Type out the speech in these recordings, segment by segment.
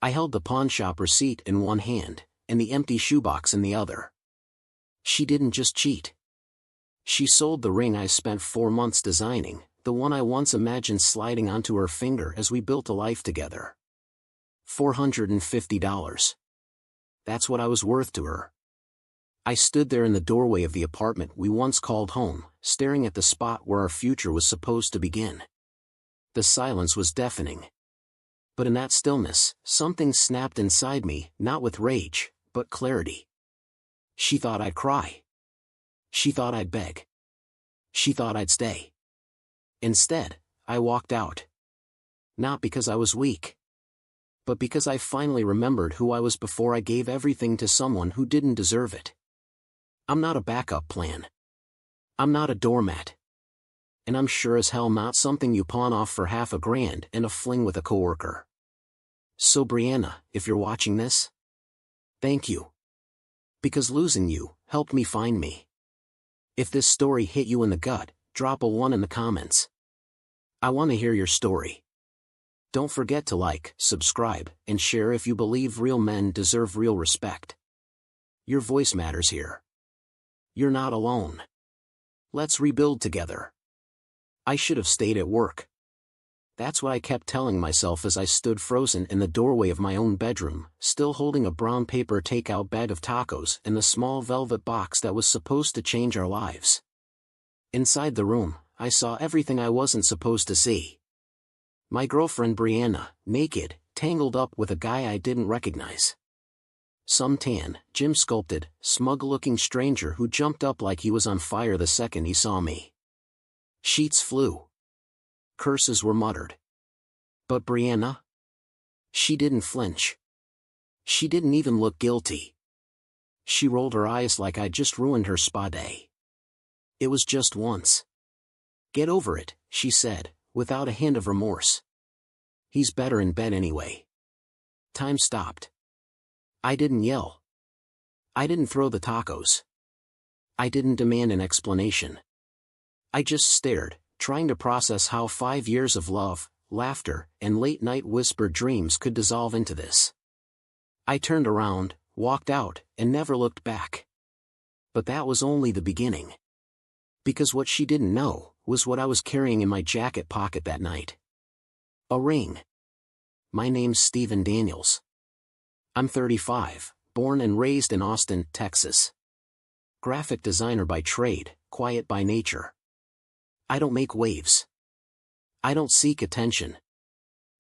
I held the pawnshop receipt in one hand, and the empty shoebox in the other. She didn't just cheat. She sold the ring I spent 4 months designing, the one I once imagined sliding onto her finger as we built a life together. $450. That's what I was worth to her. I stood there in the doorway of the apartment we once called home, staring at the spot where our future was supposed to begin. The silence was deafening. But in that stillness, something snapped inside me, not with rage, but clarity. She thought I'd cry. She thought I'd beg. She thought I'd stay. Instead, I walked out. Not because I was weak, but because I finally remembered who I was before I gave everything to someone who didn't deserve it. I'm not a backup plan. I'm not a doormat. And I'm sure as hell not something you pawn off for $500 and a fling with a coworker. So Brianna, if you're watching this, thank you. Because losing you helped me find me. If this story hit you in the gut, drop a 1 in the comments. I want to hear your story. Don't forget to like, subscribe, and share if you believe real men deserve real respect. Your voice matters here. You're not alone. Let's rebuild together. I should have stayed at work. That's what I kept telling myself as I stood frozen in the doorway of my own bedroom, still holding a brown paper takeout bag of tacos and the small velvet box that was supposed to change our lives. Inside the room, I saw everything I wasn't supposed to see. My girlfriend Brianna, naked, tangled up with a guy I didn't recognize. Some tan, gym-sculpted, smug-looking stranger who jumped up like he was on fire the second he saw me. Sheets flew. Curses were muttered. But Brianna? She didn't flinch. She didn't even look guilty. She rolled her eyes like I'd just ruined her spa day. It was just once. Get over it, she said, without a hint of remorse. He's better in bed anyway. Time stopped. I didn't yell. I didn't throw the tacos. I didn't demand an explanation. I just stared, trying to process how 5 years of love, laughter, and late-night whispered dreams could dissolve into this. I turned around, walked out, and never looked back. But that was only the beginning. Because what she didn't know was what I was carrying in my jacket pocket that night. A ring. My name's Stephen Daniels. I'm 35, born and raised in Austin, Texas. Graphic designer by trade, quiet by nature. I don't make waves. I don't seek attention.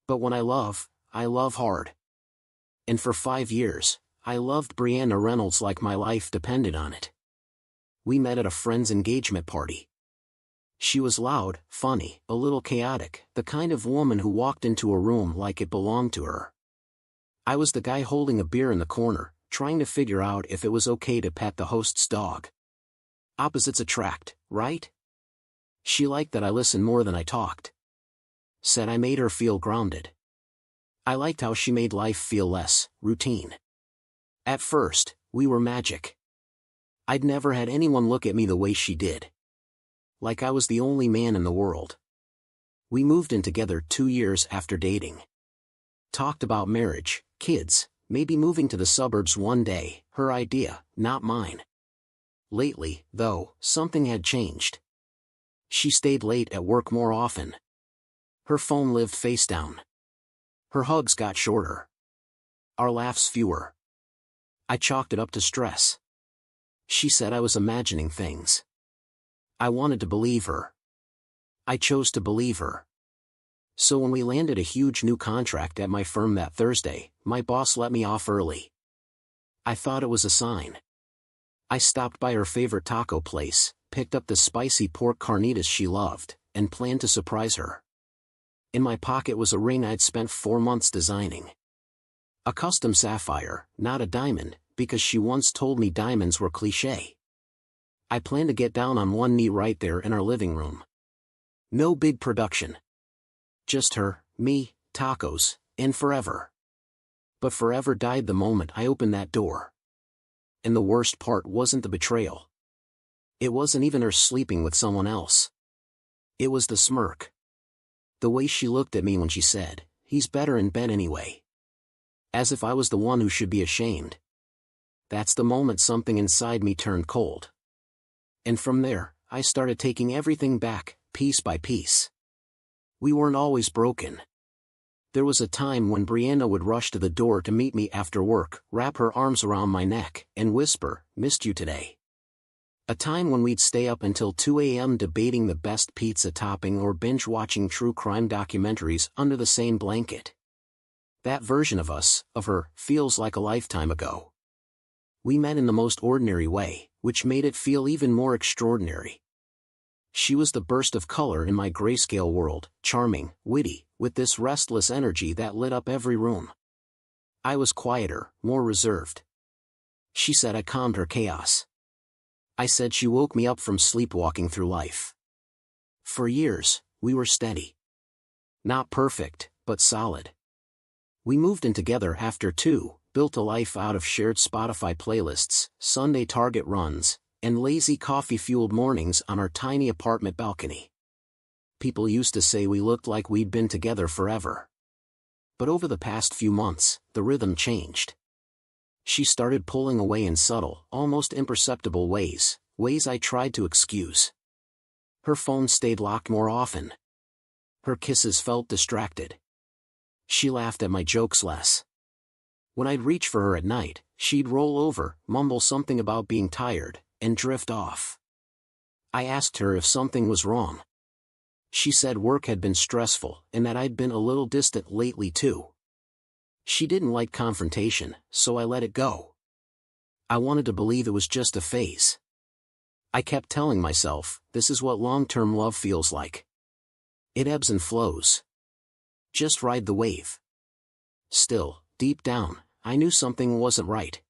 But when I love hard. And for 5 years, I loved Brianna Reynolds like my life depended on it. We met at a friend's engagement party. She was loud, funny, a little chaotic, the kind of woman who walked into a room like it belonged to her. I was the guy holding a beer in the corner, trying to figure out if it was okay to pet the host's dog. Opposites attract, right? She liked that I listened more than I talked. Said I made her feel grounded. I liked how she made life feel less routine. At first, we were magic. I'd never had anyone look at me the way she did. Like I was the only man in the world. We moved in together 2 years after dating. Talked about marriage, kids, maybe moving to the suburbs one day, her idea, not mine. Lately, though, something had changed. She stayed late at work more often. Her phone lived face down. Her hugs got shorter. Our laughs fewer. I chalked it up to stress. She said I was imagining things. I wanted to believe her. I chose to believe her. So when we landed a huge new contract at my firm that Thursday, my boss let me off early. I thought it was a sign. I stopped by her favorite taco place, picked up the spicy pork carnitas she loved, and planned to surprise her. In my pocket was a ring I'd spent 4 months designing. A custom sapphire, not a diamond, because she once told me diamonds were cliché. I planned to get down on one knee right there in our living room. No big production. Just her, me, tacos, and forever. But forever died the moment I opened that door. And the worst part wasn't the betrayal. It wasn't even her sleeping with someone else. It was the smirk. The way she looked at me when she said, "He's better in bed anyway." As if I was the one who should be ashamed. That's the moment something inside me turned cold. And from there, I started taking everything back, piece by piece. We weren't always broken. There was a time when Brianna would rush to the door to meet me after work, wrap her arms around my neck, and whisper, "Missed you today." A time when we'd stay up until 2 a.m. debating the best pizza topping or binge-watching true crime documentaries under the same blanket. That version of us, of her, feels like a lifetime ago. We met in the most ordinary way, which made it feel even more extraordinary. She was the burst of color in my grayscale world, charming, witty, with this restless energy that lit up every room. I was quieter, more reserved. She said I calmed her chaos. I said she woke me up from sleepwalking through life. For years, we were steady. Not perfect, but solid. We moved in together after 2, built a life out of shared Spotify playlists, Sunday Target runs, and lazy coffee-fueled mornings on our tiny apartment balcony. People used to say we looked like we'd been together forever. But over the past few months, the rhythm changed. She started pulling away in subtle, almost imperceptible ways I tried to excuse. Her phone stayed locked more often. Her kisses felt distracted. She laughed at my jokes less. When I'd reach for her at night, she'd roll over, mumble something about being tired, and drift off. I asked her if something was wrong. She said work had been stressful and that I'd been a little distant lately too. She didn't like confrontation, so I let it go. I wanted to believe it was just a phase. I kept telling myself, this is what long-term love feels like. It ebbs and flows. Just ride the wave. Still, deep down, I knew something wasn't right.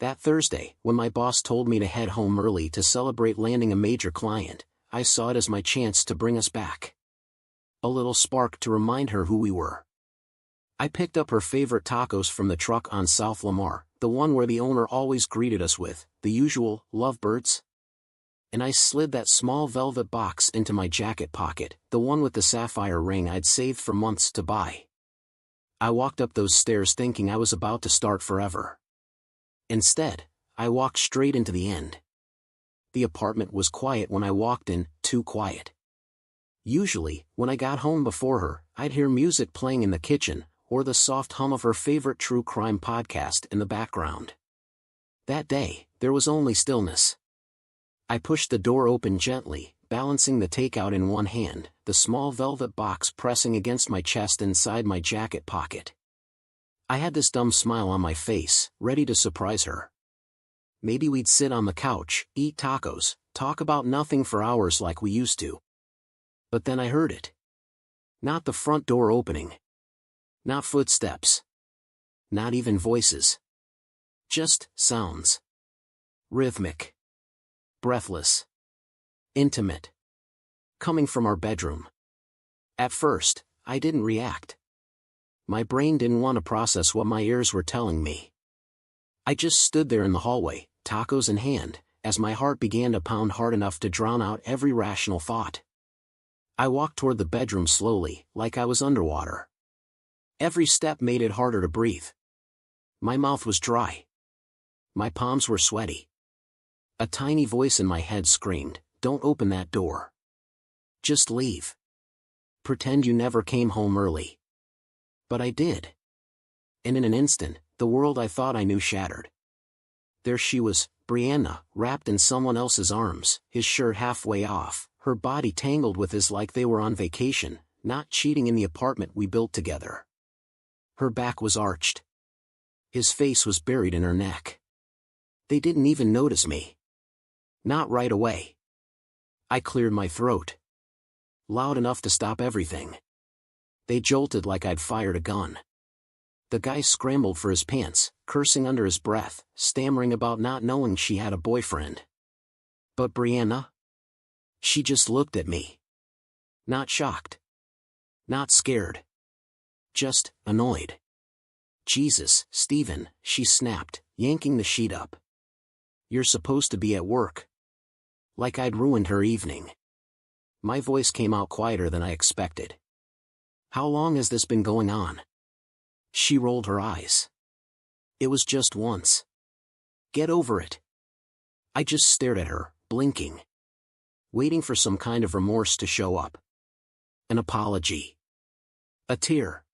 That Thursday, when my boss told me to head home early to celebrate landing a major client, I saw it as my chance to bring us back. A little spark to remind her who we were. I picked up her favorite tacos from the truck on South Lamar, the one where the owner always greeted us with, the usual, "Lovebirds?" And I slid that small velvet box into my jacket pocket, the one with the sapphire ring I'd saved for months to buy. I walked up those stairs thinking I was about to start forever. Instead, I walked straight into the end. The apartment was quiet when I walked in, too quiet. Usually, when I got home before her, I'd hear music playing in the kitchen, or the soft hum of her favorite true crime podcast in the background. That day, there was only stillness. I pushed the door open gently, balancing the takeout in one hand, the small velvet box pressing against my chest inside my jacket pocket. I had this dumb smile on my face, ready to surprise her. Maybe we'd sit on the couch, eat tacos, talk about nothing for hours like we used to. But then I heard it. Not the front door opening. Not footsteps. Not even voices. Just sounds. Rhythmic. Breathless. Intimate. Coming from our bedroom. At first, I didn't react. My brain didn't want to process what my ears were telling me. I just stood there in the hallway, tacos in hand, as my heart began to pound hard enough to drown out every rational thought. I walked toward the bedroom slowly, like I was underwater. Every step made it harder to breathe. My mouth was dry. My palms were sweaty. A tiny voice in my head screamed, "Don't open that door. Just leave. Pretend you never came home early." But I did. And in an instant, the world I thought I knew shattered. There she was, Brianna, wrapped in someone else's arms, his shirt halfway off, her body tangled with his like they were on vacation, not cheating in the apartment we built together. Her back was arched. His face was buried in her neck. They didn't even notice me. Not right away. I cleared my throat. Loud enough to stop everything. They jolted like I'd fired a gun. The guy scrambled for his pants, cursing under his breath, stammering about not knowing she had a boyfriend. But Brianna? She just looked at me. Not shocked. Not scared. Just annoyed. "Jesus, Steven," she snapped, yanking the sheet up. "You're supposed to be at work." Like I'd ruined her evening. My voice came out quieter than I expected. "How long has this been going on?" She rolled her eyes. It was just once. Get over it. I just stared at her, blinking. Waiting for some kind of remorse to show up. An apology. A tear.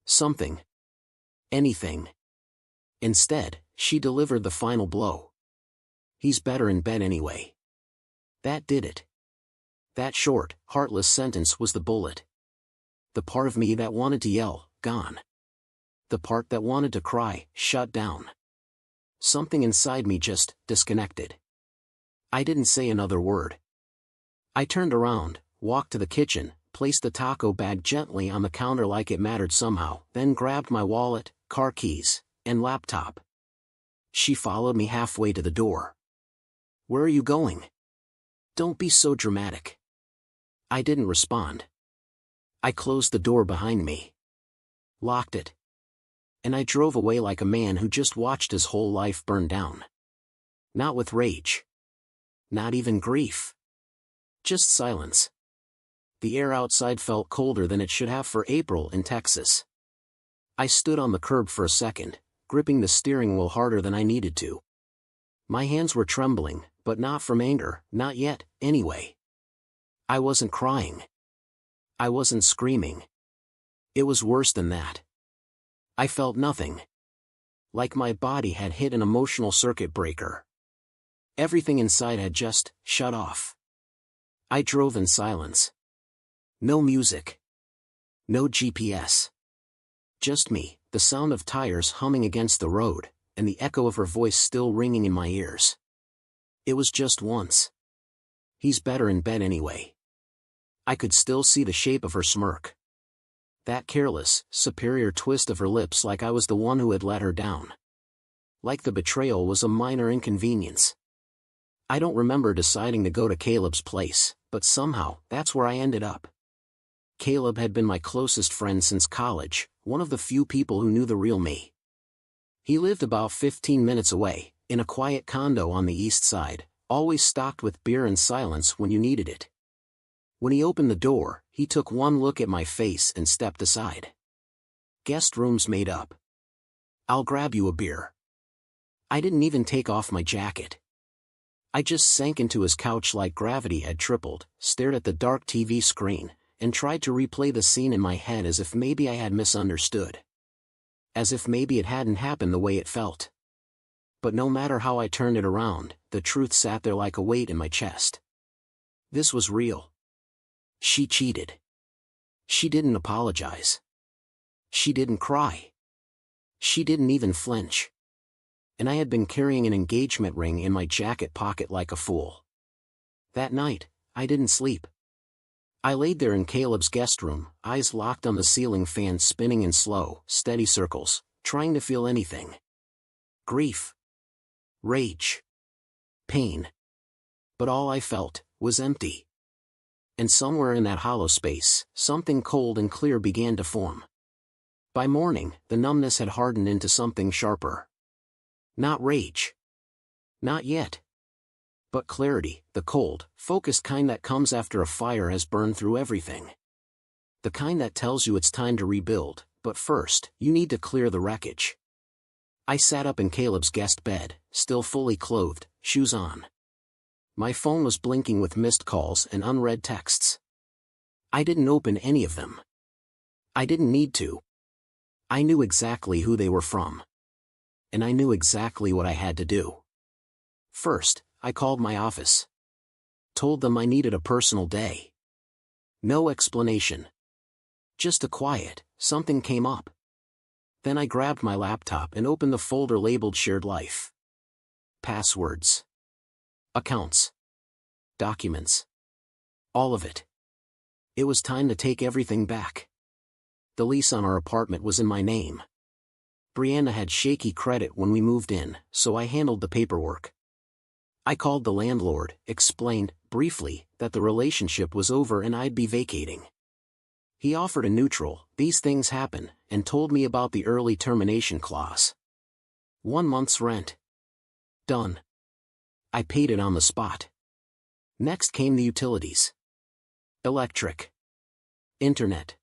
Something. Anything. Instead, she delivered the final blow. He's better in bed anyway. That did it. That short, heartless sentence was the bullet. The part of me that wanted to yell, gone. The part that wanted to cry, shut down. Something inside me just disconnected. I didn't say another word. I turned around, walked to the kitchen, placed the taco bag gently on the counter like it mattered somehow, then grabbed my wallet, car keys, and laptop. She followed me halfway to the door. Where are you going? Don't be so dramatic. I didn't respond. I closed the door behind me. Locked it. And I drove away like a man who just watched his whole life burn down. Not with rage. Not even grief. Just silence. The air outside felt colder than it should have for April in Texas. I stood on the curb for a second, gripping the steering wheel harder than I needed to. My hands were trembling, but not from anger, not yet, anyway. I wasn't crying. I wasn't screaming. It was worse than that. I felt nothing. Like my body had hit an emotional circuit breaker. Everything inside had just shut off. I drove in silence. No music. No GPS. Just me, the sound of tires humming against the road, and the echo of her voice still ringing in my ears. It was just once. He's better in bed anyway. I could still see the shape of her smirk. That careless, superior twist of her lips, like I was the one who had let her down. Like the betrayal was a minor inconvenience. I don't remember deciding to go to Caleb's place, but somehow, that's where I ended up. Caleb had been my closest friend since college, one of the few people who knew the real me. He lived about 15 minutes away, in a quiet condo on the east side, always stocked with beer and silence when you needed it. When he opened the door, he took one look at my face and stepped aside. Guest room's made up. I'll grab you a beer. I didn't even take off my jacket. I just sank into his couch like gravity had tripled, stared at the dark TV screen, and tried to replay the scene in my head as if maybe I had misunderstood. As if maybe it hadn't happened the way it felt. But no matter how I turned it around, the truth sat there like a weight in my chest. This was real. She cheated. She didn't apologize. She didn't cry. She didn't even flinch. And I had been carrying an engagement ring in my jacket pocket like a fool. That night, I didn't sleep. I laid there in Caleb's guest room, eyes locked on the ceiling fan spinning in slow, steady circles, trying to feel anything. Grief. Rage. Pain. But all I felt was empty. And somewhere in that hollow space, something cold and clear began to form. By morning, the numbness had hardened into something sharper. Not rage. Not yet. But clarity, the cold, focused kind that comes after a fire has burned through everything. The kind that tells you it's time to rebuild, but first, you need to clear the wreckage. I sat up in Caleb's guest bed, still fully clothed, shoes on. My phone was blinking with missed calls and unread texts. I didn't open any of them. I didn't need to. I knew exactly who they were from. And I knew exactly what I had to do. First, I called my office. Told them I needed a personal day. No explanation. Just a quiet, something came up. Then I grabbed my laptop and opened the folder labeled Shared Life. Passwords. Accounts. Documents. All of it. It was time to take everything back. The lease on our apartment was in my name. Brianna had shaky credit when we moved in, so I handled the paperwork. I called the landlord, explained, briefly, that the relationship was over and I'd be vacating. He offered a neutral, "These things happen," and told me about the early termination clause. 1 month's rent. Done. I paid it on the spot. Next came the utilities. Electric. Internet.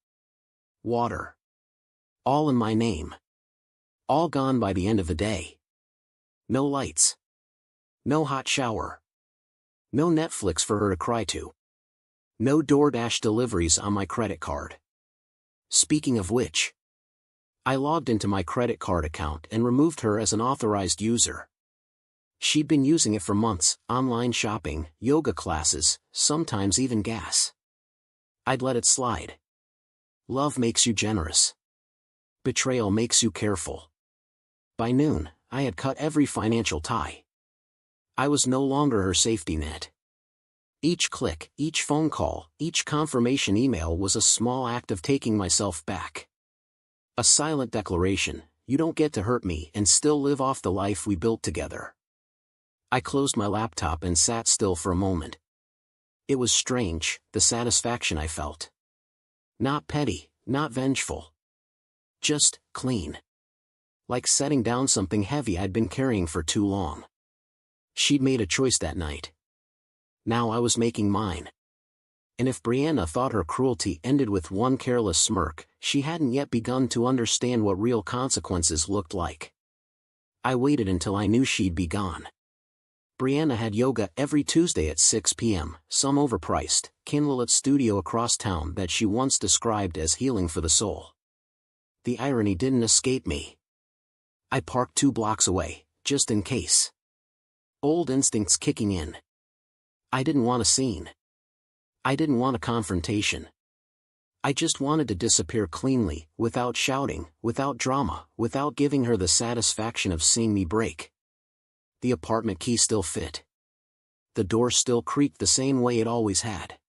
Water. All in my name. All gone by the end of the day. No lights. No hot shower. No Netflix for her to cry to. No DoorDash deliveries on my credit card. Speaking of which, I logged into my credit card account and removed her as an authorized user. She'd been using it for months, online shopping, yoga classes, sometimes even gas. I'd let it slide. Love makes you generous. Betrayal makes you careful. By noon, I had cut every financial tie. I was no longer her safety net. Each click, each phone call, each confirmation email was a small act of taking myself back. A silent declaration, you don't get to hurt me and still live off the life we built together. I closed my laptop and sat still for a moment. It was strange, the satisfaction I felt. Not petty, not vengeful. Just clean. Like setting down something heavy I'd been carrying for too long. She'd made a choice that night. Now I was making mine. And if Brianna thought her cruelty ended with one careless smirk, she hadn't yet begun to understand what real consequences looked like. I waited until I knew she'd be gone. Brianna had yoga every Tuesday at 6 p.m., some overpriced, candlelit studio across town that she once described as healing for the soul. The irony didn't escape me. I parked 2 blocks away, just in case. Old instincts kicking in. I didn't want a scene. I didn't want a confrontation. I just wanted to disappear cleanly, without shouting, without drama, without giving her the satisfaction of seeing me break. The apartment key still fit. The door still creaked the same way it always had.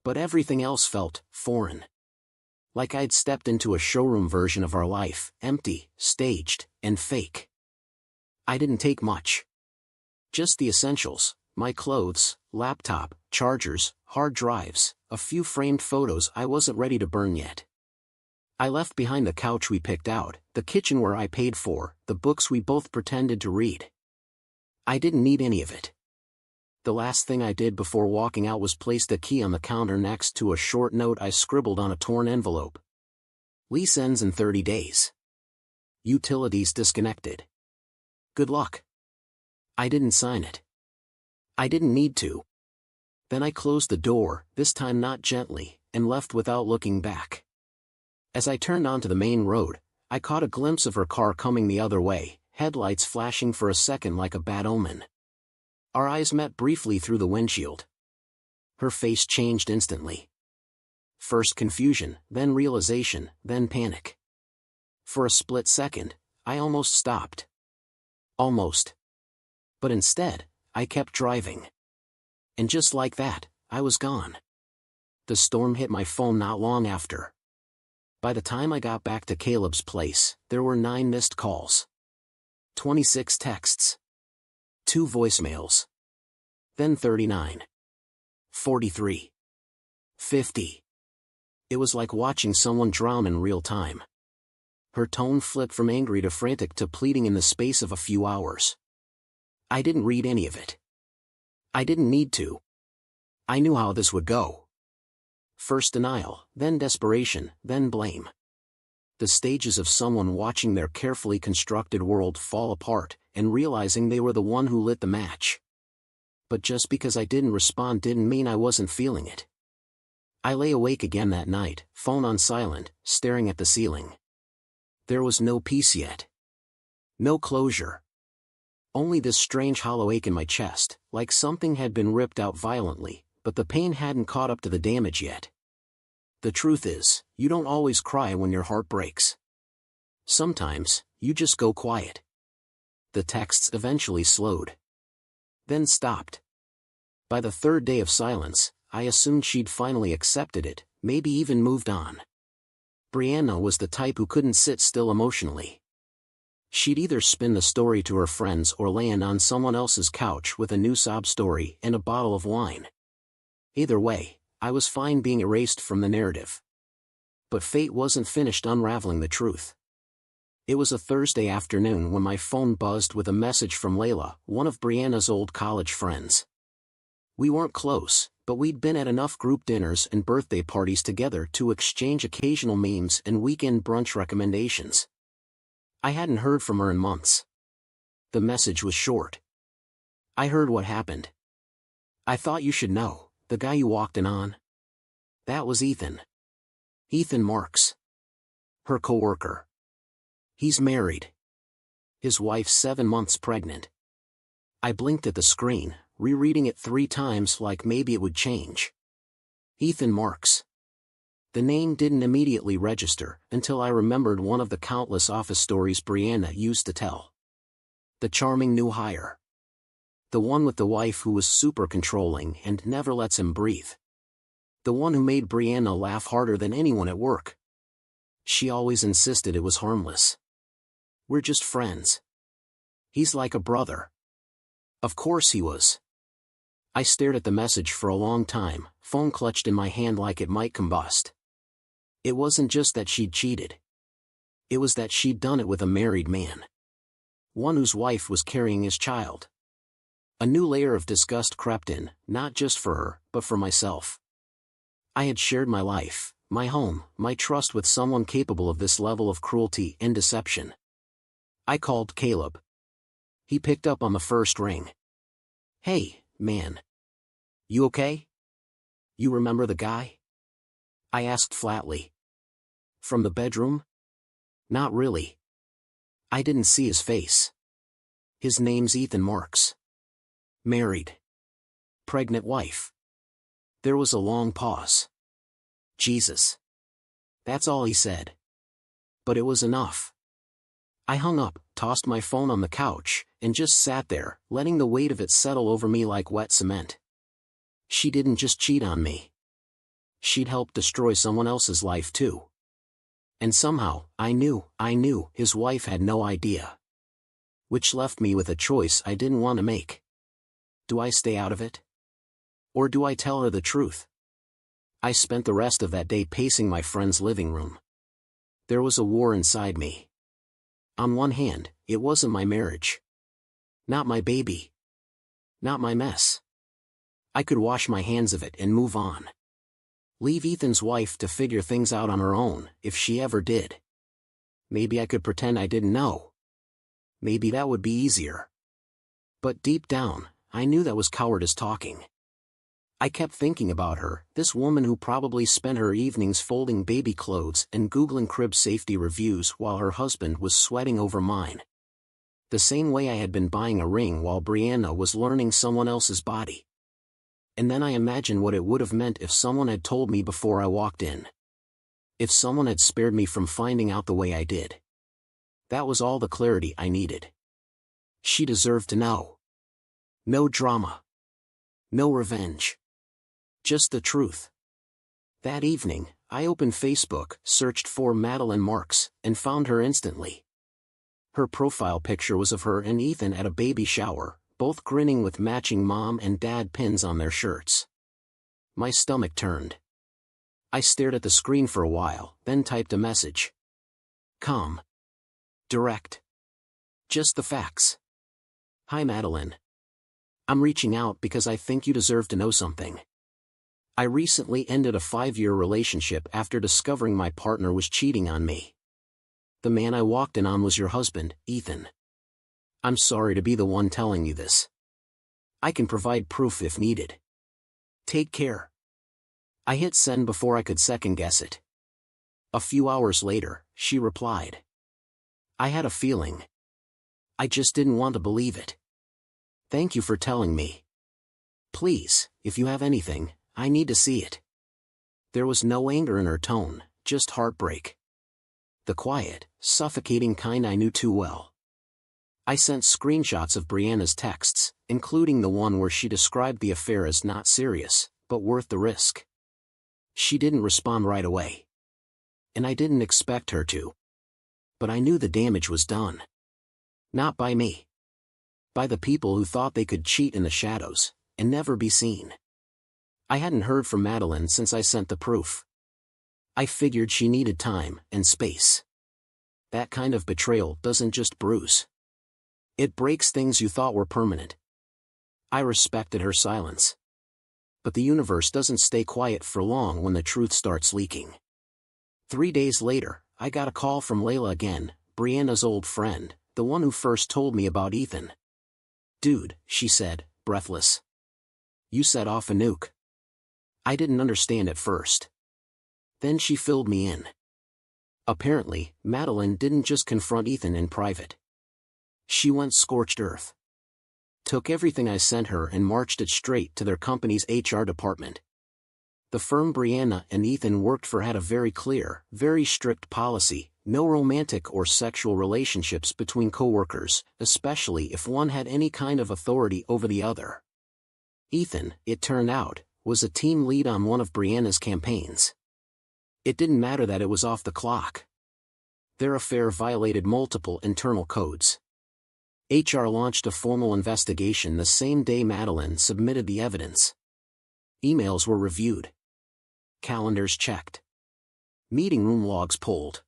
But everything else felt foreign. Like I'd stepped into a showroom version of our life, empty, staged, and fake. I didn't take much. Just the essentials, my clothes, laptop, chargers, hard drives, a few framed photos I wasn't ready to burn yet. I left behind the couch we picked out, the kitchen where I paid for, the books we both pretended to read. I didn't need any of it. The last thing I did before walking out was place the key on the counter next to a short note I scribbled on a torn envelope. Lease ends in 30 days. Utilities disconnected. Good luck. I didn't sign it. I didn't need to. Then I closed the door, this time not gently, and left without looking back. As I turned onto the main road, I caught a glimpse of her car coming the other way, headlights flashing for a second like a bad omen. Our eyes met briefly through the windshield. Her face changed instantly. First confusion, then realization, then panic. For a split second, I almost stopped. Almost. But instead, I kept driving. And just like that, I was gone. The storm hit my phone not long after. By the time I got back to Caleb's place, there were 9 missed calls. 26 texts. 2 voicemails. Then 39. 43. 50. It was like watching someone drown in real time. Her tone flipped from angry to frantic to pleading in the space of a few hours. I didn't read any of it. I didn't need to. I knew how this would go. First denial, then desperation, then blame. The stages of someone watching their carefully constructed world fall apart, and realizing they were the one who lit the match. But just because I didn't respond didn't mean I wasn't feeling it. I lay awake again that night, phone on silent, staring at the ceiling. There was no peace yet. No closure. Only this strange hollow ache in my chest, like something had been ripped out violently, but the pain hadn't caught up to the damage yet. The truth is, you don't always cry when your heart breaks. Sometimes, you just go quiet. The texts eventually slowed. Then stopped. By the 3rd day of silence, I assumed she'd finally accepted it, maybe even moved on. Brianna was the type who couldn't sit still emotionally. She'd either spin the story to her friends or land on someone else's couch with a new sob story and a bottle of wine. Either way, I was fine being erased from the narrative. But fate wasn't finished unraveling the truth. It was a Thursday afternoon when my phone buzzed with a message from Layla, one of Brianna's old college friends. We weren't close, but we'd been at enough group dinners and birthday parties together to exchange occasional memes and weekend brunch recommendations. I hadn't heard from her in months. The message was short. I heard what happened. I thought you should know, the guy you walked in on. That was Ethan. Ethan Marks. Her coworker. He's married. His wife's 7 months pregnant. I blinked at the screen, rereading it 3 times like maybe it would change. Ethan Marks. The name didn't immediately register until I remembered one of the countless office stories Brianna used to tell. The charming new hire. The one with the wife who was super controlling and never lets him breathe. The one who made Brianna laugh harder than anyone at work. She always insisted it was harmless. We're just friends. He's like a brother. Of course he was. I stared at the message for a long time, phone clutched in my hand like it might combust. It wasn't just that she'd cheated. It was that she'd done it with a married man. One whose wife was carrying his child. A new layer of disgust crept in, not just for her, but for myself. I had shared my life, my home, my trust with someone capable of this level of cruelty and deception. I called Caleb. He picked up on the first ring. Hey, man. You okay? You remember the guy? I asked flatly. From the bedroom? Not really. I didn't see his face. His name's Ethan Marks. Married. Pregnant wife. There was a long pause. Jesus. That's all he said. But it was enough. I hung up, tossed my phone on the couch, and just sat there, letting the weight of it settle over me like wet cement. She didn't just cheat on me. She'd helped destroy someone else's life too. And somehow, I knew, his wife had no idea. Which left me with a choice I didn't want to make. Do I stay out of it? Or do I tell her the truth? I spent the rest of that day pacing my friend's living room. There was a war inside me. On one hand, it wasn't my marriage. Not my baby. Not my mess. I could wash my hands of it and move on. Leave Ethan's wife to figure things out on her own, if she ever did. Maybe I could pretend I didn't know. Maybe that would be easier. But deep down, I knew that was cowardice talking. I kept thinking about her, this woman who probably spent her evenings folding baby clothes and Googling crib safety reviews while her husband was sweating over mine. The same way I had been buying a ring while Brianna was learning someone else's body. And then I imagined what it would have meant if someone had told me before I walked in. If someone had spared me from finding out the way I did. That was all the clarity I needed. She deserved to know. No drama. No revenge. Just the truth. That evening, I opened Facebook, searched for Madeline Marks, and found her instantly. Her profile picture was of her and Ethan at a baby shower, both grinning with matching mom and dad pins on their shirts. My stomach turned. I stared at the screen for a while, then typed a message. Calm. Direct. Just the facts. Hi Madeline. I'm reaching out because I think you deserve to know something. I recently ended a 5-year relationship after discovering my partner was cheating on me. The man I walked in on was your husband, Ethan. I'm sorry to be the one telling you this. I can provide proof if needed. Take care. I hit send before I could second guess it. A few hours later, she replied. I had a feeling. I just didn't want to believe it. Thank you for telling me. Please, if you have anything, I need to see it. There was no anger in her tone, just heartbreak. The quiet, suffocating kind I knew too well. I sent screenshots of Brianna's texts, including the one where she described the affair as not serious, but worth the risk. She didn't respond right away. And I didn't expect her to. But I knew the damage was done. Not by me. By the people who thought they could cheat in the shadows, and never be seen. I hadn't heard from Madeline since I sent the proof. I figured she needed time and space. That kind of betrayal doesn't just bruise. It breaks things you thought were permanent. I respected her silence. But the universe doesn't stay quiet for long when the truth starts leaking. 3 days later, I got a call from Layla again, Brianna's old friend, the one who first told me about Ethan. "Dude," she said, breathless. "You set off a nuke." I didn't understand at first. Then she filled me in. Apparently, Madeline didn't just confront Ethan in private. She went scorched earth. Took everything I sent her and marched it straight to their company's HR department. The firm Brianna and Ethan worked for had a very clear, very strict policy: no romantic or sexual relationships between coworkers, especially if one had any kind of authority over the other. Ethan, it turned out, was a team lead on one of Brianna's campaigns. It didn't matter that it was off the clock. Their affair violated multiple internal codes. HR launched a formal investigation the same day Madeline submitted the evidence. Emails were reviewed. Calendars checked. Meeting room logs pulled.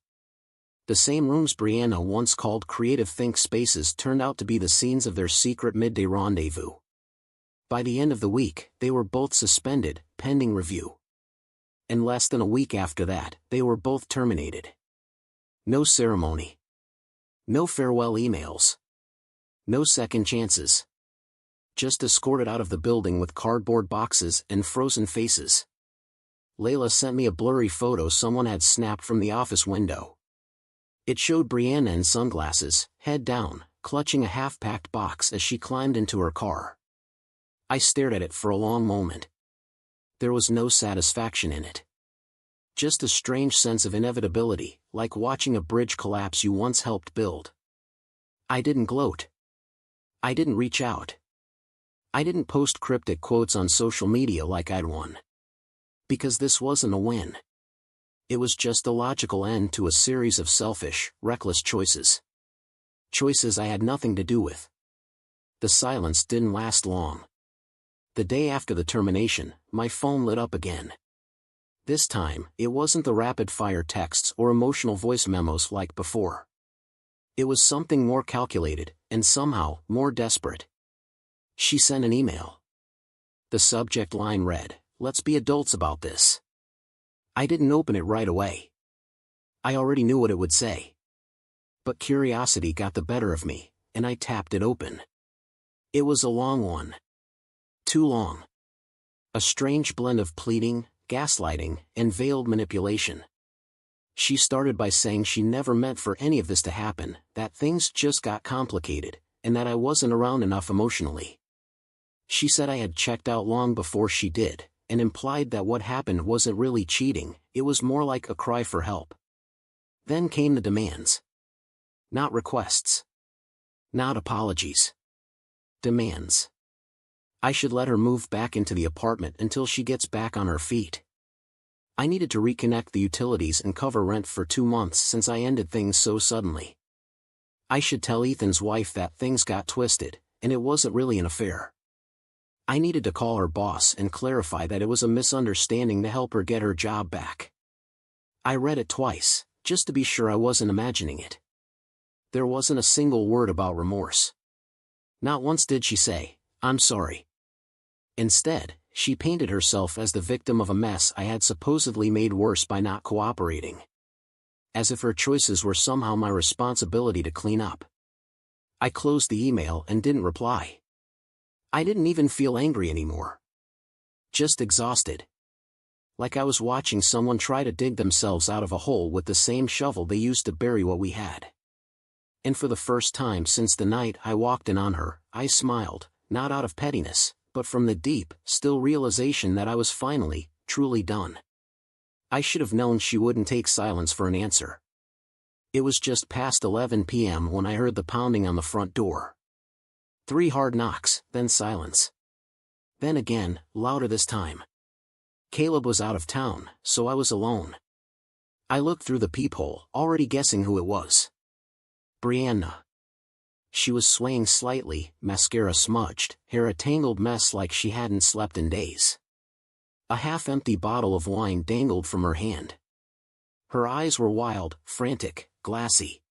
The same rooms Brianna once called creative think spaces turned out to be the scenes of their secret midday rendezvous. By the end of the week, they were both suspended, pending review. And less than a week after that, they were both terminated. No ceremony. No farewell emails. No second chances. Just escorted out of the building with cardboard boxes and frozen faces. Layla sent me a blurry photo someone had snapped from the office window. It showed Brianna in sunglasses, head down, clutching a half-packed box as she climbed into her car. I stared at it for a long moment. There was no satisfaction in it. Just a strange sense of inevitability, like watching a bridge collapse you once helped build. I didn't gloat. I didn't reach out. I didn't post cryptic quotes on social media like I'd won. Because this wasn't a win. It was just a logical end to a series of selfish, reckless choices. Choices I had nothing to do with. The silence didn't last long. The day after the termination, my phone lit up again. This time, it wasn't the rapid-fire texts or emotional voice memos like before. It was something more calculated, and somehow, more desperate. She sent an email. The subject line read, "Let's be adults about this." I didn't open it right away. I already knew what it would say. But curiosity got the better of me, and I tapped it open. It was a long one. Too long. A strange blend of pleading, gaslighting, and veiled manipulation. She started by saying she never meant for any of this to happen, that things just got complicated, and that I wasn't around enough emotionally. She said I had checked out long before she did, and implied that what happened wasn't really cheating, it was more like a cry for help. Then came the demands. Not requests. Not apologies. Demands. I should let her move back into the apartment until she gets back on her feet. I needed to reconnect the utilities and cover rent for 2 months since I ended things so suddenly. I should tell Ethan's wife that things got twisted, and it wasn't really an affair. I needed to call her boss and clarify that it was a misunderstanding to help her get her job back. I read it twice, just to be sure I wasn't imagining it. There wasn't a single word about remorse. Not once did she say, "I'm sorry." Instead, she painted herself as the victim of a mess I had supposedly made worse by not cooperating. As if her choices were somehow my responsibility to clean up. I closed the email and didn't reply. I didn't even feel angry anymore. Just exhausted. Like I was watching someone try to dig themselves out of a hole with the same shovel they used to bury what we had. And for the first time since the night I walked in on her, I smiled, not out of pettiness, but from the deep, still realization that I was finally, truly done. I should have known she wouldn't take silence for an answer. It was just past 11 p.m. when I heard the pounding on the front door. 3 hard knocks, then silence. Then again, louder this time. Caleb was out of town, so I was alone. I looked through the peephole, already guessing who it was. Brianna. She was swaying slightly, mascara smudged, hair a tangled mess like she hadn't slept in days. A half-empty bottle of wine dangled from her hand. Her eyes were wild, frantic, glassy.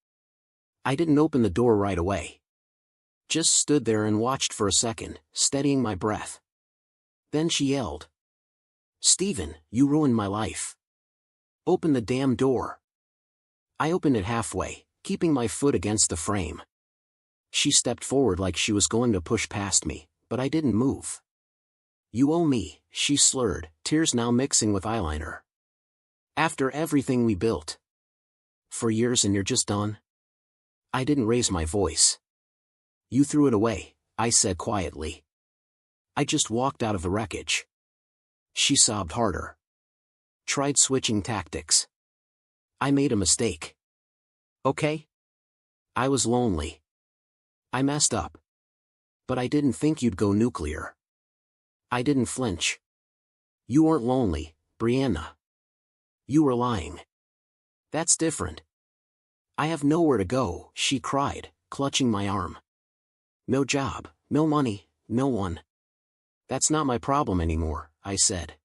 I didn't open the door right away. Just stood there and watched for a second, steadying my breath. Then she yelled, "Steven, you ruined my life. Open the damn door." I opened it halfway, keeping my foot against the frame. She stepped forward like she was going to push past me, but I didn't move. "You owe me," she slurred, tears now mixing with eyeliner. "After everything we built. For years and you're just done?" I didn't raise my voice. "You threw it away," I said quietly. "I just walked out of the wreckage." She sobbed harder. "Tried switching tactics. I made a mistake. Okay? I was lonely. I messed up. But I didn't think you'd go nuclear." I didn't flinch. "You weren't lonely, Brianna. You were lying. That's different." "I have nowhere to go," she cried, clutching my arm. "No job, no money, no one." "That's not my problem anymore," I said.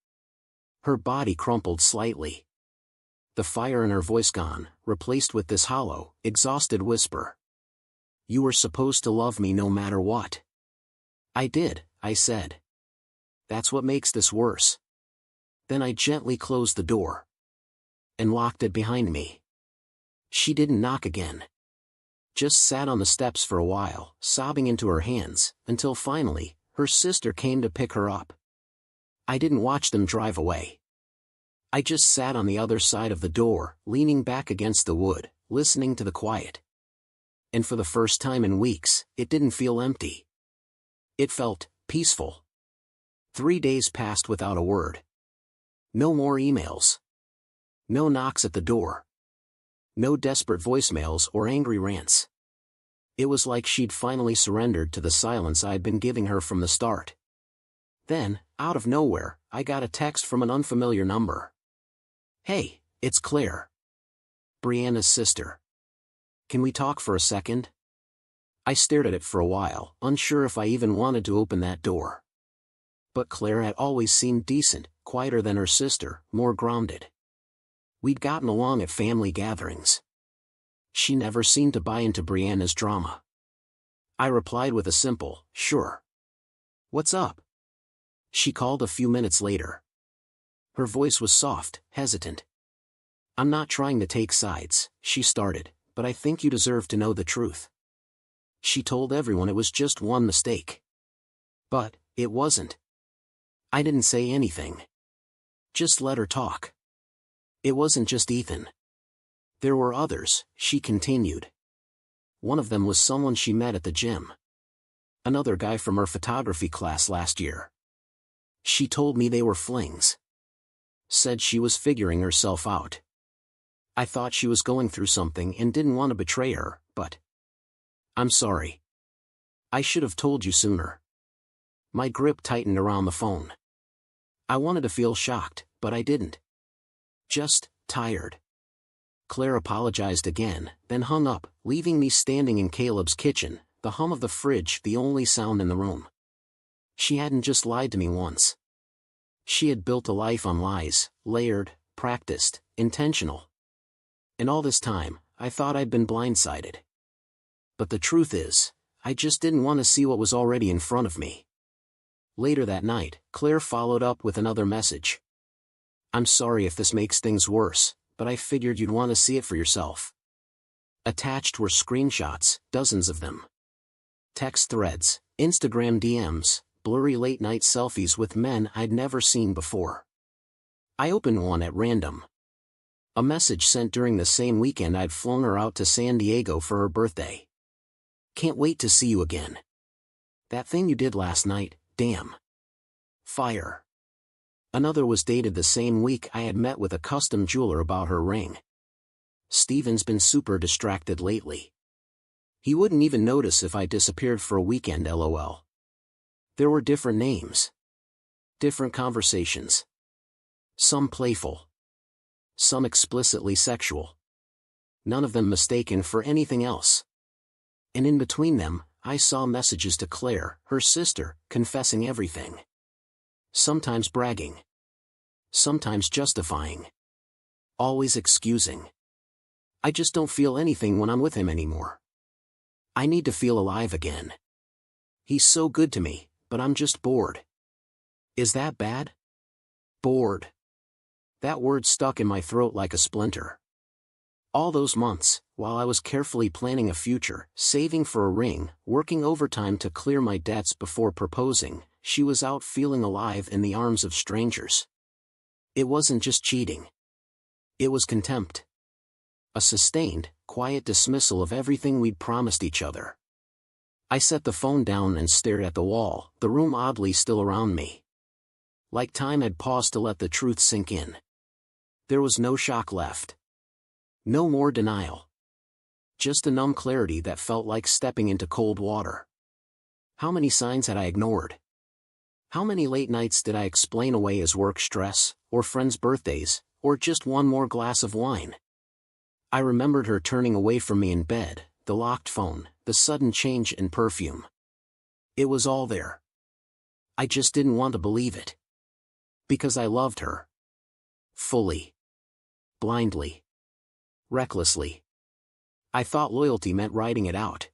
Her body crumpled slightly. The fire in her voice gone, replaced with this hollow, exhausted whisper. "You were supposed to love me no matter what." "I did," I said. "That's what makes this worse." Then I gently closed the door. And locked it behind me. She didn't knock again. Just sat on the steps for a while, sobbing into her hands, until finally, her sister came to pick her up. I didn't watch them drive away. I just sat on the other side of the door, leaning back against the wood, listening to the quiet. And for the first time in weeks, it didn't feel empty. It felt peaceful. 3 days passed without a word. No more emails. No knocks at the door. No desperate voicemails or angry rants. It was like she'd finally surrendered to the silence I'd been giving her from the start. Then, out of nowhere, I got a text from an unfamiliar number. "Hey, it's Claire. Brianna's sister. Can we talk for a second?" I stared at it for a while, unsure if I even wanted to open that door. But Claire had always seemed decent, quieter than her sister, more grounded. We'd gotten along at family gatherings. She never seemed to buy into Brianna's drama. I replied with a simple, "Sure. What's up?" She called a few minutes later. Her voice was soft, hesitant. "I'm not trying to take sides," she started, "but I think you deserve to know the truth." She told everyone it was just one mistake. But it wasn't. I didn't say anything. Just let her talk. It wasn't just Ethan. There were others, she continued. One of them was someone she met at the gym. Another guy from her photography class last year. She told me they were flings. Said she was figuring herself out. I thought she was going through something and didn't want to betray her, but... I'm sorry. I should have told you sooner. My grip tightened around the phone. I wanted to feel shocked, but I didn't. Just tired. Claire apologized again, then hung up, leaving me standing in Caleb's kitchen, the hum of the fridge the only sound in the room. She hadn't just lied to me once. She had built a life on lies, layered, practiced, intentional. And all this time, I thought I'd been blindsided. But the truth is, I just didn't want to see what was already in front of me. Later that night, Claire followed up with another message. "I'm sorry if this makes things worse, but I figured you'd want to see it for yourself." Attached were screenshots, dozens of them. Text threads, Instagram DMs, blurry late-night selfies with men I'd never seen before. I opened one at random. A message sent during the same weekend I'd flown her out to San Diego for her birthday. "Can't wait to see you again. That thing you did last night, damn. Fire." Another was dated the same week I had met with a custom jeweler about her ring. "Steven's been super distracted lately. He wouldn't even notice if I disappeared for a weekend, lol." There were different names. Different conversations. Some playful. Some explicitly sexual. None of them mistaken for anything else. And in between them, I saw messages to Claire, her sister, confessing everything. Sometimes bragging. Sometimes justifying. Always excusing. "I just don't feel anything when I'm with him anymore. I need to feel alive again. He's so good to me, but I'm just bored." Is that bad? Bored. That word stuck in my throat like a splinter. All those months, while I was carefully planning a future, saving for a ring, working overtime to clear my debts before proposing, she was out feeling alive in the arms of strangers. It wasn't just cheating. It was contempt. A sustained, quiet dismissal of everything we'd promised each other. I set the phone down and stared at the wall, the room oddly still around me. Like time had paused to let the truth sink in. There was no shock left. No more denial. Just a numb clarity that felt like stepping into cold water. How many signs had I ignored? How many late nights did I explain away as work stress, or friends' birthdays, or just one more glass of wine? I remembered her turning away from me in bed, the locked phone, the sudden change in perfume. It was all there. I just didn't want to believe it. Because I loved her. Fully. Blindly. Recklessly. I thought loyalty meant writing it out.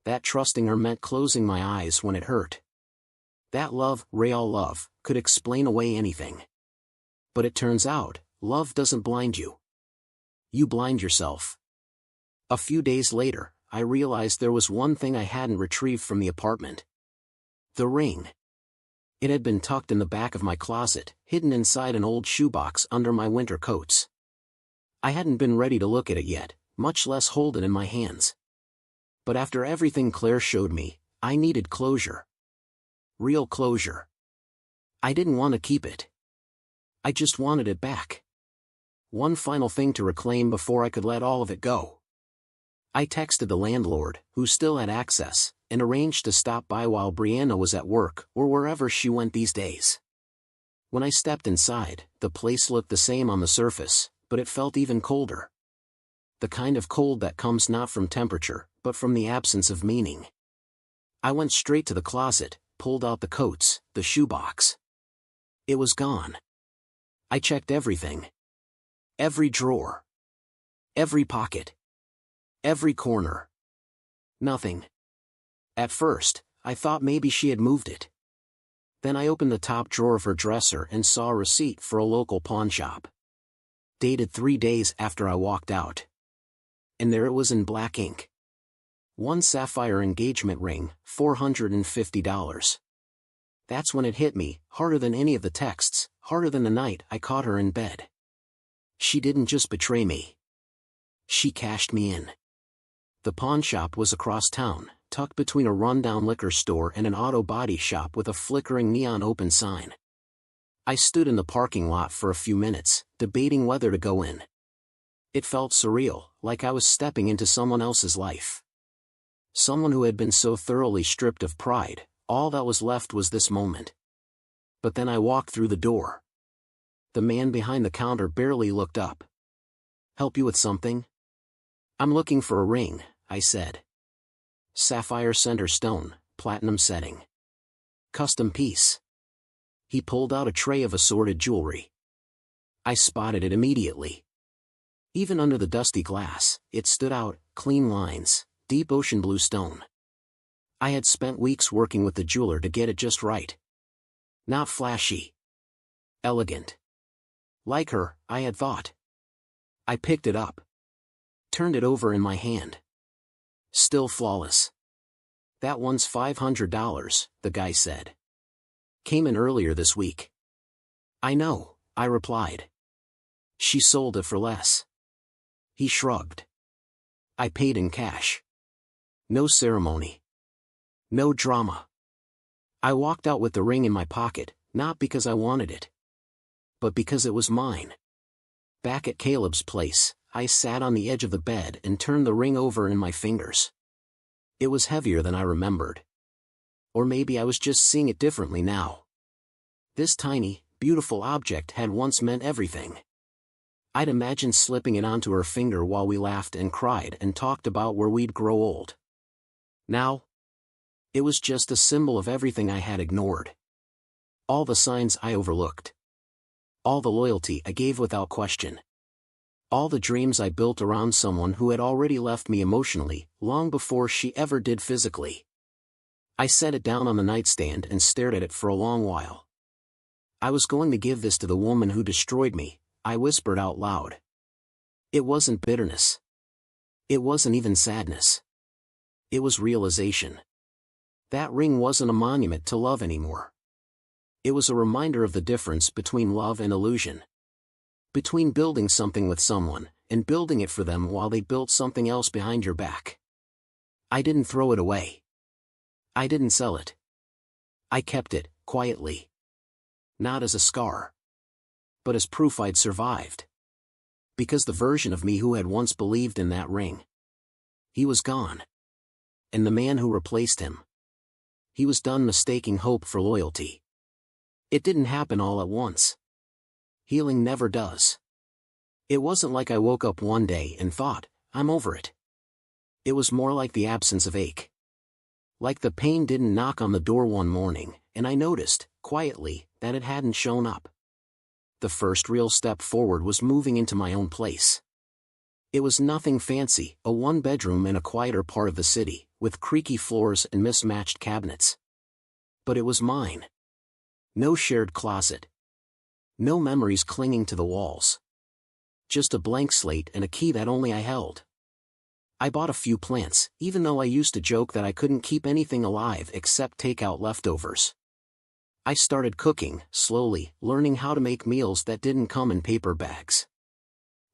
That trusting her meant closing my eyes when it hurt. That love, real love, could explain away anything. But it turns out, love doesn't blind you. You blind yourself. A few days later, I realized there was one thing I hadn't retrieved from the apartment. The ring. It had been tucked in the back of my closet, hidden inside an old shoebox under my winter coats. I hadn't been ready to look at it yet, much less hold it in my hands. But after everything Claire showed me, I needed closure. Real closure. I didn't want to keep it. I just wanted it back. One final thing to reclaim before I could let all of it go. I texted the landlord, who still had access, and arranged to stop by while Brianna was at work or wherever she went these days. When I stepped inside, the place looked the same on the surface, but it felt even colder. The kind of cold that comes not from temperature, but from the absence of meaning. I went straight to the closet, pulled out the coats, the shoebox. It was gone. I checked everything. Every drawer. Every pocket. Every corner. Nothing. At first, I thought maybe she had moved it. Then I opened the top drawer of her dresser and saw a receipt for a local pawn shop. Dated 3 days after I walked out. And there it was in black ink. One sapphire engagement ring, $450. That's when it hit me, harder than any of the texts, harder than the night I caught her in bed. She didn't just betray me. She cashed me in. The pawn shop was across town, tucked between a rundown liquor store and an auto body shop with a flickering neon open sign. I stood in the parking lot for a few minutes, debating whether to go in. It felt surreal, like I was stepping into someone else's life. Someone who had been so thoroughly stripped of pride, all that was left was this moment. But then I walked through the door. The man behind the counter barely looked up. "Help you with something?" "I'm looking for a ring," I said. "Sapphire center stone, platinum setting. Custom piece." He pulled out a tray of assorted jewelry. I spotted it immediately. Even under the dusty glass, it stood out, clean lines, deep ocean blue stone. I had spent weeks working with the jeweler to get it just right. Not flashy. Elegant. Like her, I had thought. I picked it up. Turned it over in my hand. Still flawless. "That one's $500, the guy said. "Came in earlier this week." "I know," I replied. "She sold it for less." He shrugged. "I paid in cash. No ceremony. No drama." I walked out with the ring in my pocket, not because I wanted it, but because it was mine. Back at Caleb's place, I sat on the edge of the bed and turned the ring over in my fingers. It was heavier than I remembered. Or maybe I was just seeing it differently now. This tiny, beautiful object had once meant everything. I'd imagined slipping it onto her finger while we laughed and cried and talked about where we'd grow old. Now, it was just a symbol of everything I had ignored. All the signs I overlooked. All the loyalty I gave without question. All the dreams I built around someone who had already left me emotionally, long before she ever did physically. I set it down on the nightstand and stared at it for a long while. I was going to give this to the woman who destroyed me, I whispered out loud. It wasn't bitterness. It wasn't even sadness. It was realization. That ring wasn't a monument to love anymore. It was a reminder of the difference between love and illusion. Between building something with someone, and building it for them while they built something else behind your back. I didn't throw it away. I didn't sell it. I kept it, quietly. Not as a scar. But as proof I'd survived. Because the version of me who had once believed in that ring. He was gone. And the man who replaced him. He was done mistaking hope for loyalty. It didn't happen all at once. Healing never does. It wasn't like I woke up one day and thought, I'm over it. It was more like the absence of ache. Like the pain didn't knock on the door one morning, and I noticed, quietly, that it hadn't shown up. The first real step forward was moving into my own place. It was nothing fancy, a one-bedroom in a quieter part of the city, with creaky floors and mismatched cabinets. But it was mine. No shared closet. No memories clinging to the walls. Just a blank slate and a key that only I held. I bought a few plants, even though I used to joke that I couldn't keep anything alive except takeout leftovers. I started cooking, slowly, learning how to make meals that didn't come in paper bags.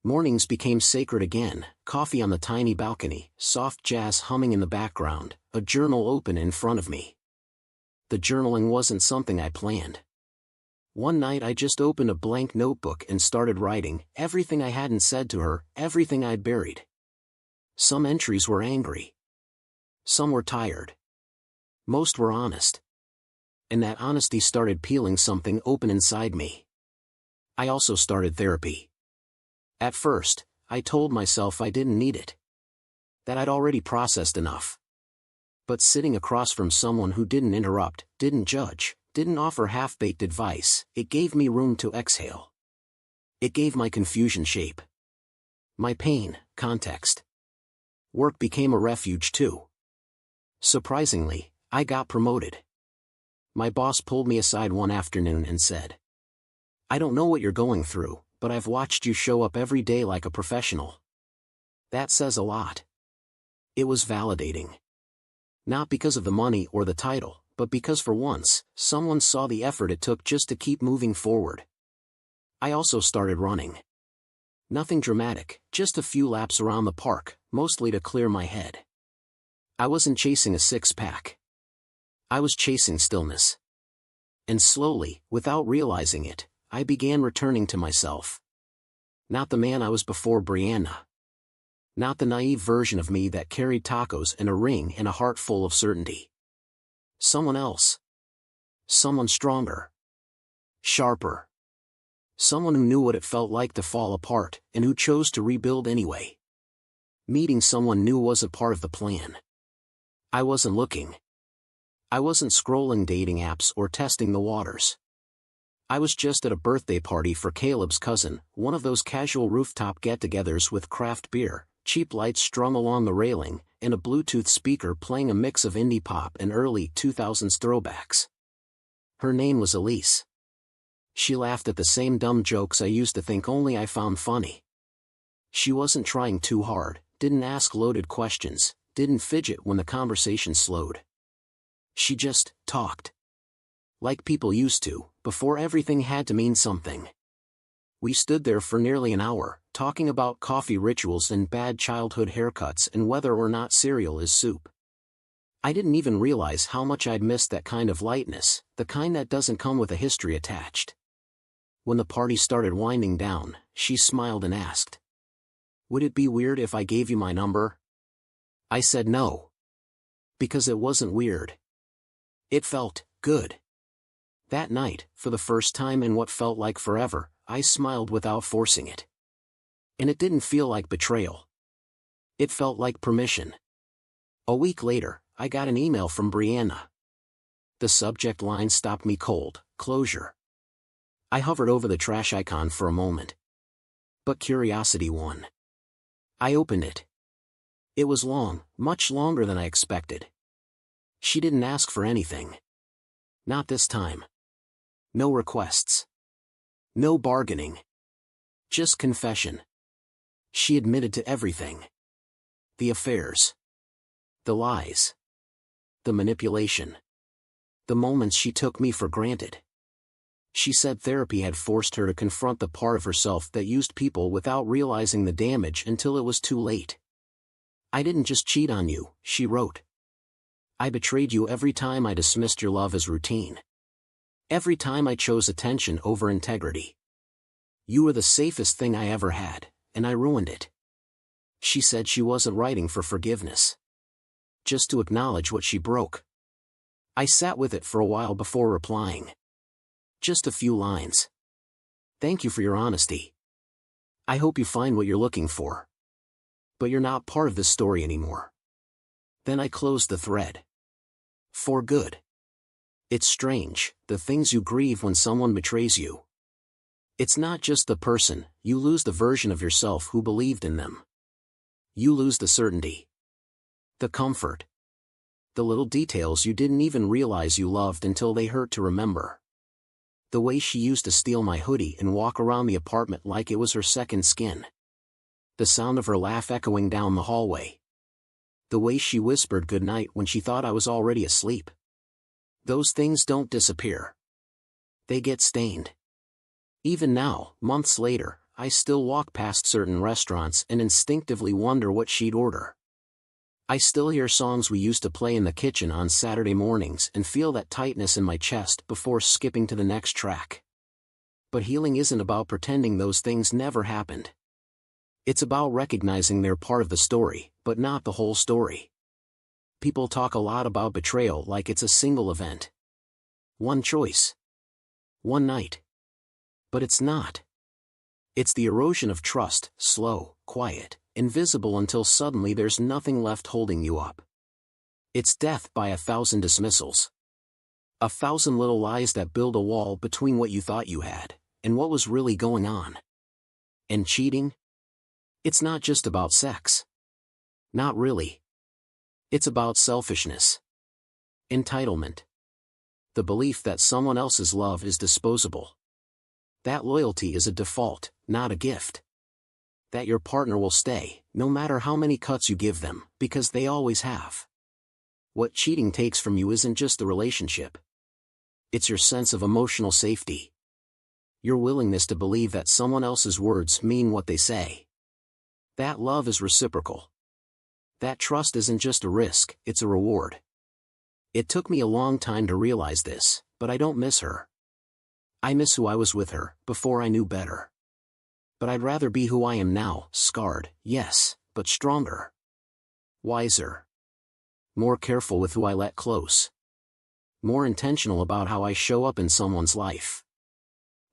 Mornings became sacred again, coffee on the tiny balcony, soft jazz humming in the background, a journal open in front of me. The journaling wasn't something I planned. One night I just opened a blank notebook and started writing, everything I hadn't said to her, everything I'd buried. Some entries were angry. Some were tired. Most were honest. And that honesty started peeling something open inside me. I also started therapy. At first, I told myself I didn't need it. That I'd already processed enough. But sitting across from someone who didn't interrupt, didn't judge, didn't offer half-baked advice, it gave me room to exhale. It gave my confusion shape. My pain, context. Work became a refuge too. Surprisingly, I got promoted. My boss pulled me aside one afternoon and said, I don't know what you're going through, but I've watched you show up every day like a professional. That says a lot. It was validating. Not because of the money or the title, but because for once, someone saw the effort it took just to keep moving forward. I also started running. Nothing dramatic, just a few laps around the park, mostly to clear my head. I wasn't chasing a six-pack. I was chasing stillness. And slowly, without realizing it, I began returning to myself. Not the man I was before Brianna. Not the naive version of me that carried tacos and a ring and a heart full of certainty. Someone else. Someone stronger. Sharper. Someone who knew what it felt like to fall apart, and who chose to rebuild anyway. Meeting someone new was a part of the plan. I wasn't looking. I wasn't scrolling dating apps or testing the waters. I was just at a birthday party for Caleb's cousin, one of those casual rooftop get-togethers with craft beer, cheap lights strung along the railing, and a Bluetooth speaker playing a mix of indie pop and early 2000s throwbacks. Her name was Elise. She laughed at the same dumb jokes I used to think only I found funny. She wasn't trying too hard, didn't ask loaded questions, didn't fidget when the conversation slowed. She just talked. Like people used to, before everything had to mean something. We stood there for nearly an hour, talking about coffee rituals and bad childhood haircuts and whether or not cereal is soup. I didn't even realize how much I'd missed that kind of lightness, the kind that doesn't come with a history attached. When the party started winding down, she smiled and asked, "Would it be weird if I gave you my number?" I said no. Because it wasn't weird. It felt good. That night, for the first time in what felt like forever, I smiled without forcing it. And it didn't feel like betrayal. It felt like permission. A week later, I got an email from Brianna. The subject line stopped me cold, closure. I hovered over the trash icon for a moment. But curiosity won. I opened it. It was long, much longer than I expected. She didn't ask for anything. Not this time. No requests. No bargaining. Just confession. She admitted to everything. The affairs. The lies. The manipulation. The moments she took me for granted. She said therapy had forced her to confront the part of herself that used people without realizing the damage until it was too late. I didn't just cheat on you, she wrote. I betrayed you every time I dismissed your love as routine. Every time I chose attention over integrity. You were the safest thing I ever had, and I ruined it. She said she wasn't writing for forgiveness. Just to acknowledge what she broke. I sat with it for a while before replying. Just a few lines. Thank you for your honesty. I hope you find what you're looking for. But you're not part of this story anymore. Then I closed the thread. For good. It's strange, the things you grieve when someone betrays you. It's not just the person, you lose the version of yourself who believed in them. You lose the certainty. The comfort. The little details you didn't even realize you loved until they hurt to remember. The way she used to steal my hoodie and walk around the apartment like it was her second skin. The sound of her laugh echoing down the hallway. The way she whispered goodnight when she thought I was already asleep. Those things don't disappear. They get stained. Even now, months later, I still walk past certain restaurants and instinctively wonder what she'd order. I still hear songs we used to play in the kitchen on Saturday mornings and feel that tightness in my chest before skipping to the next track. But healing isn't about pretending those things never happened. It's about recognizing they're part of the story, but not the whole story. People talk a lot about betrayal like it's a single event. One choice. One night. But it's not. It's the erosion of trust, slow, quiet, invisible until suddenly there's nothing left holding you up. It's death by 1,000 dismissals. 1,000 little lies that build a wall between what you thought you had, and what was really going on. And cheating? It's not just about sex. Not really. It's about selfishness. Entitlement. The belief that someone else's love is disposable. That loyalty is a default, not a gift. That your partner will stay, no matter how many cuts you give them, because they always have. What cheating takes from you isn't just the relationship. It's your sense of emotional safety. Your willingness to believe that someone else's words mean what they say. That love is reciprocal. That trust isn't just a risk, it's a reward. It took me a long time to realize this, but I don't miss her. I miss who I was with her, before I knew better. But I'd rather be who I am now, scarred, yes, but stronger. Wiser. More careful with who I let close. More intentional about how I show up in someone's life.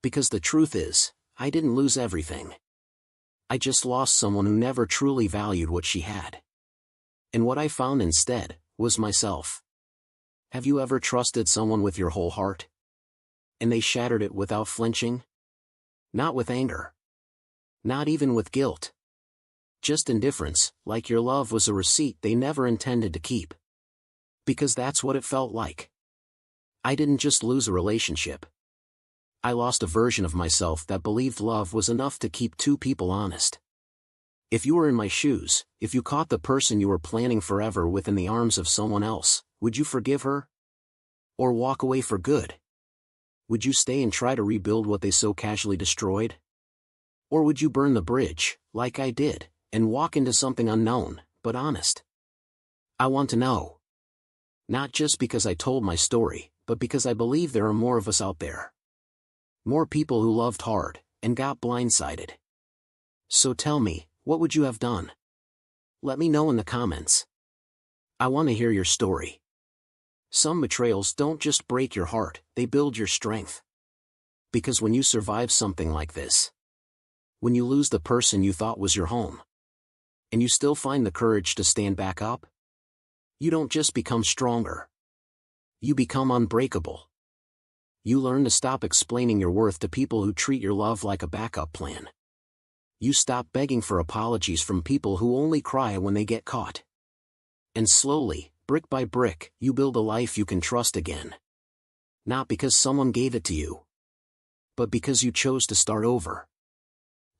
Because the truth is, I didn't lose everything. I just lost someone who never truly valued what she had. And what I found instead, was myself. Have you ever trusted someone with your whole heart? And they shattered it without flinching? Not with anger. Not even with guilt. Just indifference, like your love was a receipt they never intended to keep. Because that's what it felt like. I didn't just lose a relationship. I lost a version of myself that believed love was enough to keep two people honest. If you were in my shoes, if you caught the person you were planning forever with in the arms of someone else, would you forgive her? Or walk away for good? Would you stay and try to rebuild what they so casually destroyed? Or would you burn the bridge, like I did, and walk into something unknown, but honest? I want to know. Not just because I told my story, but because I believe there are more of us out there. More people who loved hard, and got blindsided. So tell me, what would you have done? Let me know in the comments. I want to hear your story. Some betrayals don't just break your heart, they build your strength. Because when you survive something like this, when you lose the person you thought was your home, and you still find the courage to stand back up, you don't just become stronger. You become unbreakable. You learn to stop explaining your worth to people who treat your love like a backup plan. You stop begging for apologies from people who only cry when they get caught. And slowly, brick by brick, you build a life you can trust again. Not because someone gave it to you, but because you chose to start over.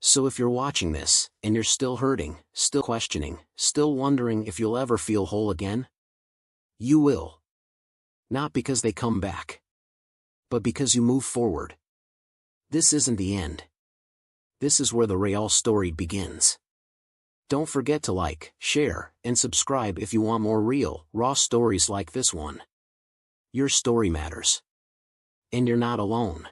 So if you're watching this, and you're still hurting, still questioning, still wondering if you'll ever feel whole again, you will. Not because they come back, but because you move forward. This isn't the end. This is where the real story begins. Don't forget to like, share, and subscribe if you want more real, raw stories like this one. Your story matters. And you're not alone.